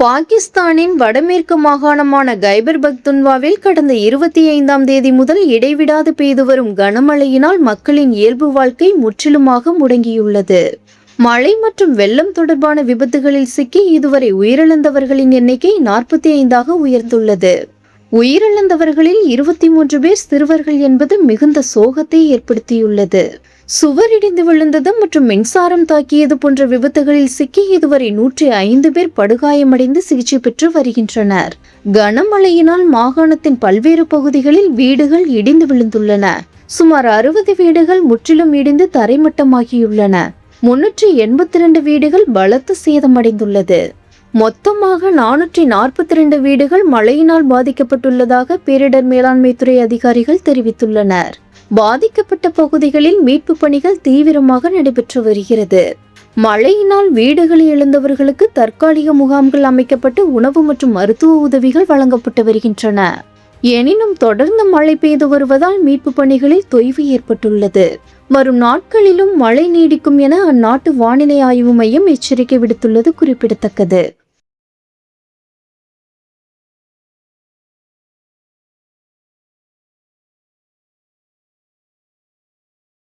பாகிஸ்தானின் வடமேற்கு மாகாணமான கைபர் பக்துன்வாவில் கடந்த 25ஆம் தேதி முதல் இடைவிடாது பெய்து வரும் கனமழையினால் மக்களின் இயல்பு வாழ்க்கை முற்றிலுமாக முடங்கியுள்ளது. மழை மற்றும் வெள்ளம் தொடர்பான விபத்துகளில் சிக்கி இதுவரை உயிரிழந்தவர்களின் எண்ணிக்கை 45ஆக உயர்ந்துள்ளது. உயிரிழந்தவர்களில் 23 பேர் சிறுவர்கள் என்பது மிகுந்த சோகத்தை ஏற்படுத்தியுள்ளது. சுவர் இடிந்து விழுந்தது மற்றும் மின்சாரம் தாக்கியது போன்ற விபத்துகளில் சிக்கி இதுவரை 105 பேர் படுகாயமடைந்து சிகிச்சை பெற்று வருகின்றனர். கனமழையினால் மாகாணத்தின் பல்வேறு பகுதிகளில் வீடுகள் இடிந்து விழுந்துள்ளன. சுமார் 60 வீடுகள் முற்றிலும் இடிந்து தரைமட்டமாகியுள்ளன. 382 வீடுகள் பலத்த சேதமடைந்துள்ளது. மொத்தமாக 442 வீடுகள் மழையினால் பாதிக்கப்பட்டுள்ளதாக பேரிடர் மேலாண்மை துறை அதிகாரிகள் தெரிவித்துள்ளனர். பாதிக்கப்பட்ட பகுதிகளில் மீட்பு பணிகள் தீவிரமாக நடைபெற்று வருகிறது. மழையினால் வீடுகளை இழந்தவர்களுக்கு தற்காலிக முகாம்கள் அமைக்கப்பட்டு உணவு மற்றும் மருத்துவ உதவிகள் வழங்கப்பட்டு வருகின்றன. எனினும் தொடர்ந்து மழை பெய்து வருவதால் மீட்பு பணிகளில் தொய்வு ஏற்பட்டுள்ளது. வரும் நாட்களிலும் மழை நீடிக்கும் என அந்நாட்டு வானிலை ஆய்வு மையம் எச்சரிக்கை விடுத்துள்ளது குறிப்பிடத்தக்கது.